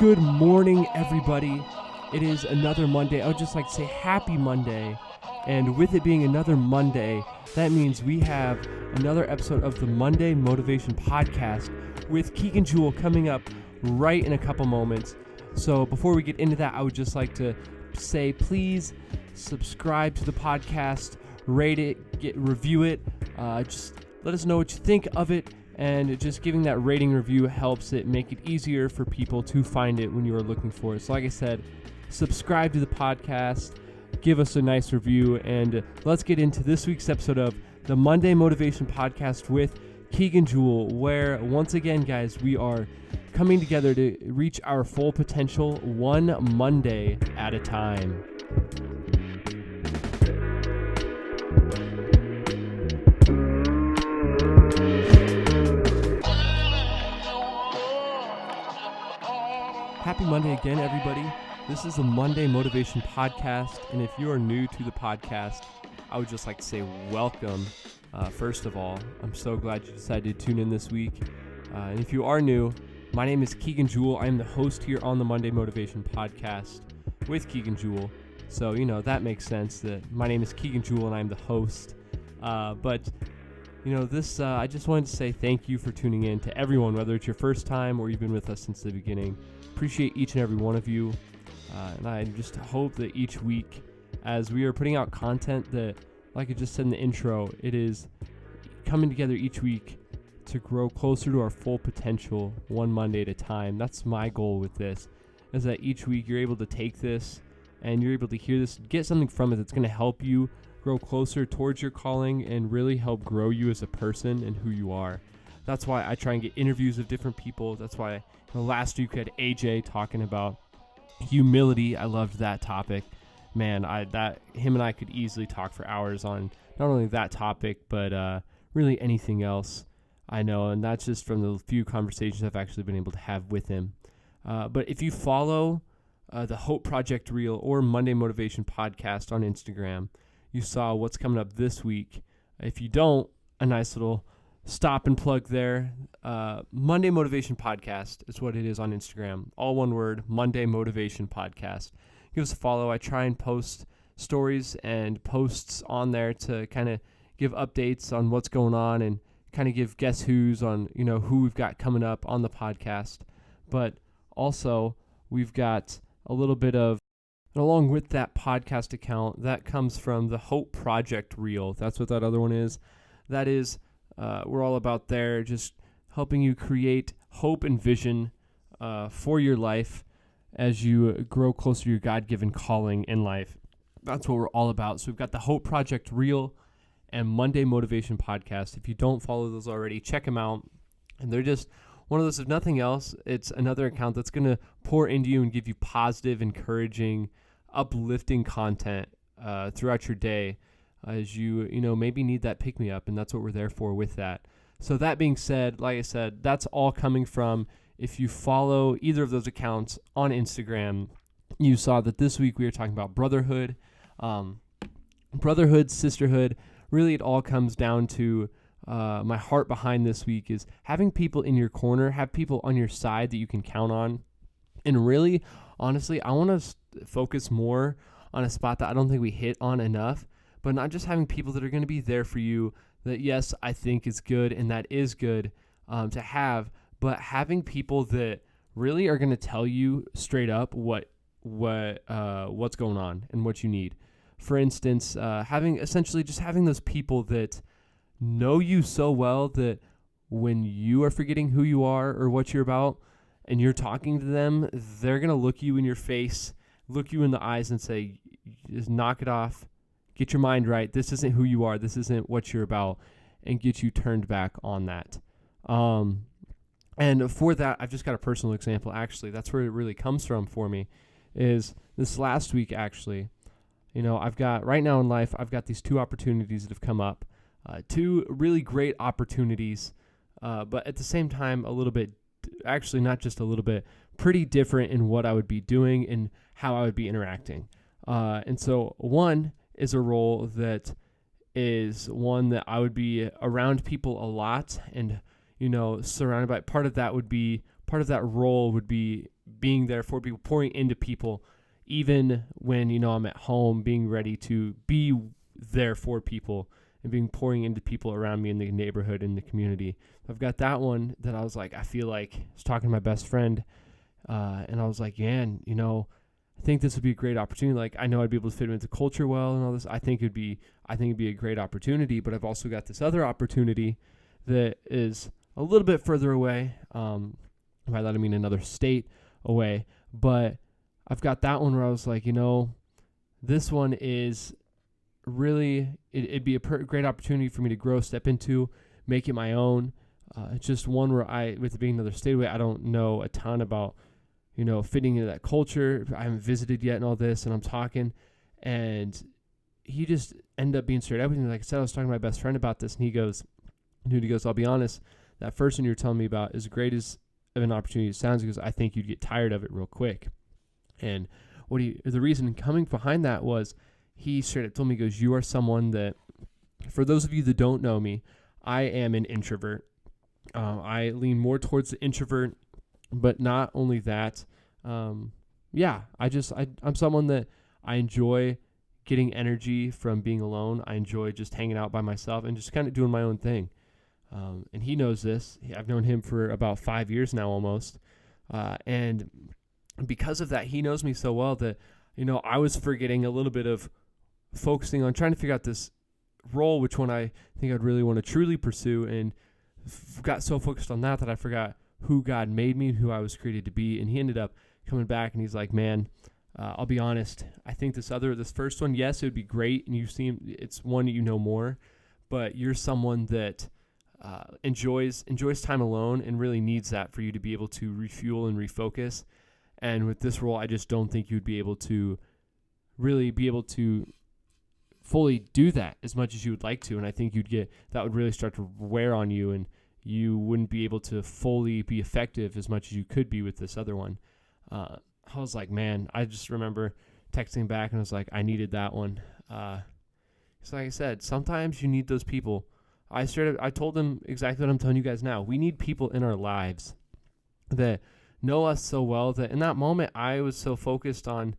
Good morning, everybody. It is another Monday. I would just like to say happy Monday. And with it being another Monday, that means we have another episode of the Monday Motivation Podcast with Keegan Jewell coming up right in a couple moments. So before we get into that, I would just like to say, please subscribe to the podcast, rate it, review it. Just let us know what you think of it. And just giving that rating review helps it make it easier for people to find it when you are looking for it. So like I said, subscribe to the podcast, give us a nice review, and let's get into this week's episode of the Monday Motivation Podcast with Keegan Jewell, where once again, guys, we are coming together to reach our full potential one Monday at a time. Happy Monday again, everybody. This is the Monday Motivation Podcast, and if you are new to the podcast, I would just like to say welcome. First of all, I'm so glad you decided to tune in this week. And if you are new, my name is Keegan Jewell. I'm the host here on the Monday Motivation Podcast with Keegan Jewell. So, that makes sense that my name is Keegan Jewell and I'm the host. But I just wanted to say thank you for tuning in to everyone, whether it's your first time or you've been with us since the beginning. Appreciate each and every one of you. And I just hope that each week, as we are putting out content that, like I just said in the intro, it is coming together each week to grow closer to our full potential one Monday at a time. That's my goal with this, is that each week you're able to take this and you're able to hear this, get something from it that's going to help you grow closer towards your calling and really help grow you as a person and who you are. That's why I try and get interviews of different people. That's why last week we had AJ talking about humility. I loved that topic. Man, him and I could easily talk for hours on not only that topic, but really anything else I know. And that's just from the few conversations I've actually been able to have with him. But if you follow the Hope Project Reel or Monday Motivation Podcast on Instagram, you saw what's coming up this week. If you don't, a nice little stop and plug there. Monday Motivation Podcast is what it is on Instagram. All one word, Monday Motivation Podcast. Give us a follow. I try and post stories and posts on there to kind of give updates on what's going on and kind of give guess who's on, who we've got coming up on the podcast. But also, we've got a little bit of, and along with that podcast account, that comes from the Hope Project Reel. That's what that other one is. That is, we're all about there, just helping you create hope and vision for your life as you grow closer to your God-given calling in life. That's what we're all about. So we've got the Hope Project Reel and Monday Motivation Podcast. If you don't follow those already, check them out. And they're just one of those, if nothing else, it's another account that's going to pour into you and give you positive, encouraging, uplifting content throughout your day as you maybe need that pick-me-up, and that's what we're there for with that. So that being said, like I said, that's all coming from, if you follow either of those accounts on Instagram, you saw that this week we were talking about brotherhood, sisterhood. Really, it all comes down to my heart behind this week is having people in your corner, have people on your side that you can count on. And really, honestly, I want to focus more on a spot that I don't think we hit on enough, but not just having people that are going to be there for you that, yes, I think is good, and that is good to have, but having people that really are going to tell you straight up what's going on and what you need. For instance, having those people that know you so well that when you are forgetting who you are or what you're about and you're talking to them, they're going to look you in your face, look you in the eyes and say, just knock it off, get your mind right. This isn't who you are. This isn't what you're about, and get you turned back on that. And for that, I've just got a personal example. Actually, that's where it really comes from for me, is this last week, actually. I've got, right now in life, I've got these two opportunities that have come up. Two really great opportunities, but at the same time, a little bit, actually not just a little bit, pretty different in what I would be doing and how I would be interacting. And so one is a role that is one that I would be around people a lot and, surrounded by. Part of that role would be being there for people, pouring into people, even when, I'm at home, being ready to be there for people and pouring into people around me in the neighborhood, in the community. I've got that one that I was like, I feel like I was talking to my best friend, and I was like, man, I think this would be a great opportunity. Like, I know I'd be able to fit into culture well and all this. I think it'd be a great opportunity, but I've also got this other opportunity that is a little bit further away. By that I mean another state away, but I've got that one where I was like, this one is really, it'd be a great opportunity for me to grow, step into, make it my own. It's just one where with it being another state away, I don't know a ton about, fitting into that culture. I haven't visited yet and all this, and I'm talking, and he just ended up being straight up with me. Like I said, I was talking to my best friend about this, and he goes, I'll be honest, that first one you're telling me about, as great as of an opportunity it sounds, because I think you'd get tired of it real quick. And the reason coming behind that was, he straight up told me, he goes, you are someone that, for those of you that don't know me, I am an introvert. I lean more towards the introvert, but not only that, I'm someone that I enjoy getting energy from being alone. I enjoy just hanging out by myself and just kind of doing my own thing. And he knows this. I've known him for about 5 years now almost. And because of that, he knows me so well that, I was forgetting a little bit of focusing on trying to figure out this role, which one I think I'd really want to truly pursue, and got so focused on that I forgot who God made me and who I was created to be. And he ended up coming back and he's like, man, I'll be honest. I think this first one, yes, it would be great. And it's one more, but you're someone that enjoys time alone and really needs that for you to be able to refuel and refocus. And with this role, I just don't think you'd be able to really be able to fully do that as much as you would like to. And I think that would really start to wear on you, and you wouldn't be able to fully be effective as much as you could be with this other one. I was like, man, I just remember texting back and I was like, I needed that one. So like I said, sometimes you need those people. I told them exactly what I'm telling you guys now. We need people in our lives that know us so well that in that moment I was so focused on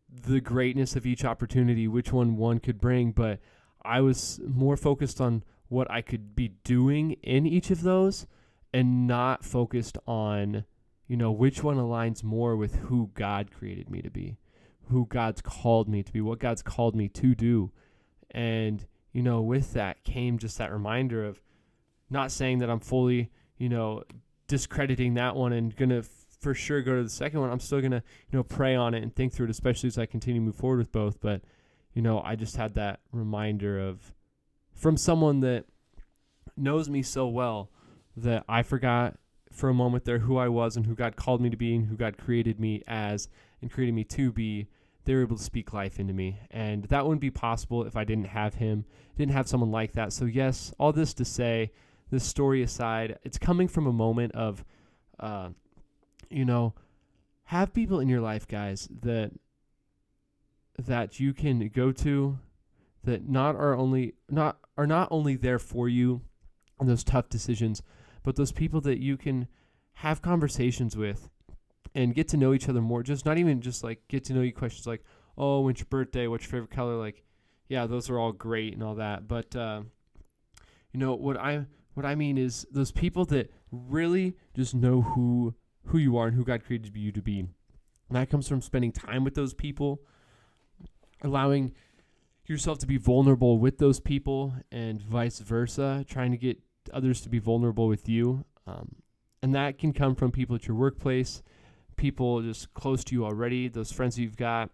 the greatness of each opportunity, which one could bring, but I was more focused on what I could be doing in each of those and not focused on, which one aligns more with who God created me to be, who God's called me to be, what God's called me to do. And, with that came just that reminder of not saying that I'm fully, discrediting that one and going to for sure go to the second one. I'm still going to, pray on it and think through it, especially as I continue to move forward with both. But, I just had that reminder from someone that knows me so well that I forgot for a moment there who I was and who God called me to be and who God created me as and created me to be. They were able to speak life into me. And that wouldn't be possible if I didn't have him, didn't have someone like that. So yes, all this to say, this story aside, it's coming from a moment of, have people in your life, guys, that you can go to, that are not only there for you in those tough decisions, but those people that you can have conversations with and get to know each other more. Just not even just like get to know you questions like, oh, when's your birthday? What's your favorite color? Like, yeah, those are all great and all that. But, what I mean is those people that really just know who you are and who God created you to be. And that comes from spending time with those people, allowing yourself to be vulnerable with those people and vice versa, trying to get others to be vulnerable with you. And that can come from people at your workplace, people just close to you already, those friends that you've got,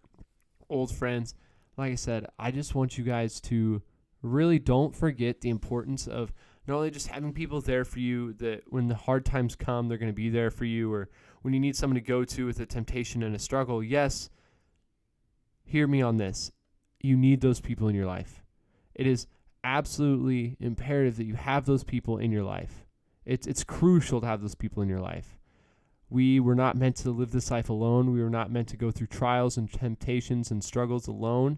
old friends. Like I said, I just want you guys to really don't forget the importance of not only just having people there for you, that when the hard times come, they're going to be there for you, or when you need someone to go to with a temptation and a struggle. Yes, hear me on this. You need those people in your life. It is absolutely imperative that you have those people in your life. It's crucial to have those people in your life. We were not meant to live this life alone. We were not meant to go through trials and temptations and struggles alone.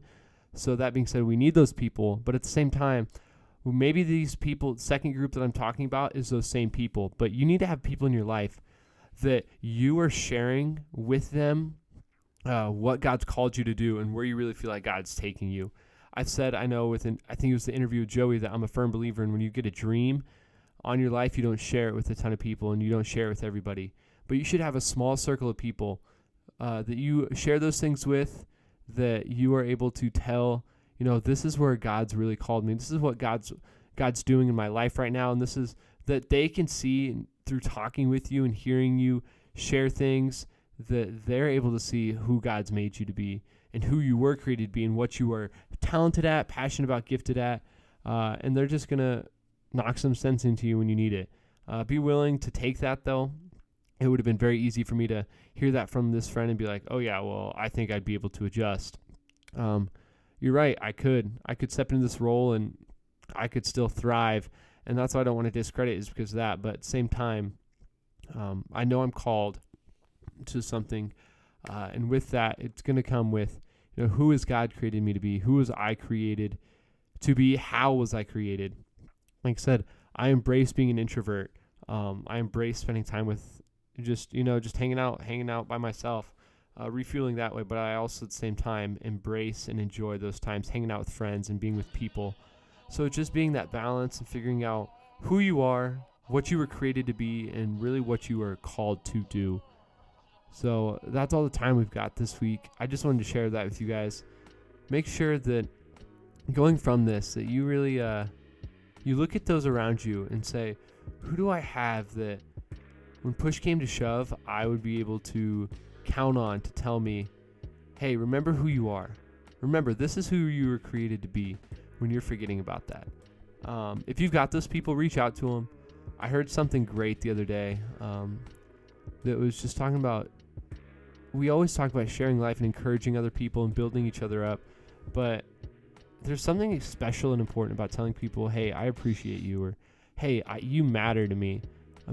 So that being said, we need those people. But at the same time, maybe these people, the second group that I'm talking about is those same people. But you need to have people in your life that you are sharing with them what God's called you to do and where you really feel like God's taking you. I've said, I think it was the interview with Joey, that I'm a firm believer in when you get a dream on your life, you don't share it with a ton of people and you don't share it with everybody. But you should have a small circle of people that you share those things with, that you are able to tell, this is where God's really called me. This is what God's doing in my life right now. And this is that they can see through talking with you and hearing you share things, that they're able to see who God's made you to be and who you were created to be and what you are talented at, passionate about, gifted at. And they're just going to knock some sense into you when you need it. Be willing to take that, though. It would have been very easy for me to hear that from this friend and be like, oh yeah, well, I think I'd be able to adjust. You're right. I could step into this role and I could still thrive. And that's why I don't want to discredit, is because of that. But at the same time, I know I'm called to something. And with that, it's going to come with, who has God created me to be? Who was I created to be? How was I created? Like I said, I embrace being an introvert. I embrace spending time with just hanging out by myself, refueling that way. But I also at the same time embrace and enjoy those times hanging out with friends and being with people. So just being that balance and figuring out who you are, what you were created to be, and really what you are called to do. So that's all the time we've got this week. I just wanted to share that with you guys. Make sure that going from this, that you really you look at those around you and say, who do I have that when push came to shove, I would be able to count on to tell me, hey, remember who you are. Remember, this is who you were created to be, when you're forgetting about that. If you've got those people, reach out to them. I heard something great the other day that was just talking about, we always talk about sharing life and encouraging other people and building each other up, but there's something special and important about telling people, hey, I appreciate you, or hey, you matter to me.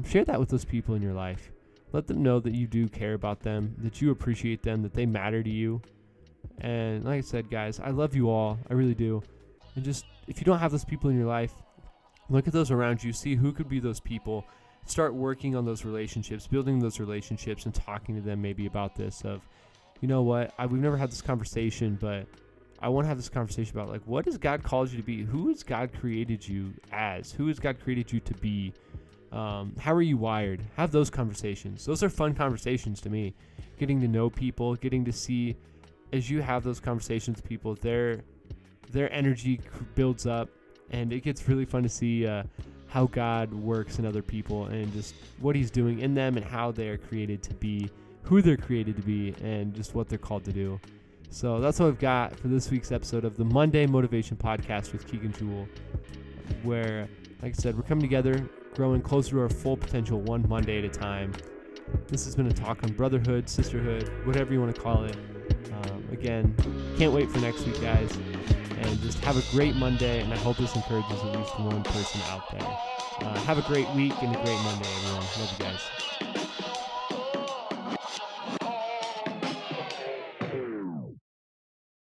Share that with those people in your life. Let them know that you do care about them, that you appreciate them, that they matter to you. And like I said, guys, I love you all. I really do. And just, if you don't have those people in your life, look at those around you, see who could be those people. Start working on those relationships, building those relationships, and talking to them maybe about this of, you know what, we've never had this conversation, but I want to have this conversation about, like, what has God called you to be? Who has God created you as? Who has God created you to be? How are you wired? Have those conversations. Those are fun conversations to me. Getting to know people, getting to see, as you have those conversations with people, their energy builds up, and it gets really fun to see how God works in other people and just what he's doing in them and how they are created to be, who they're created to be, and just what they're called to do. So that's what I've got for this week's episode of the Monday Motivation Podcast with Keegan Jewell, where, like I said, we're coming together, growing closer to our full potential, one Monday at a time. This has been a talk on brotherhood, sisterhood, whatever you want to call it. Again, can't wait for next week, guys. And just have a great Monday, and I hope this encourages at least one person out there. Have a great week and a great Monday, everyone. Love you guys.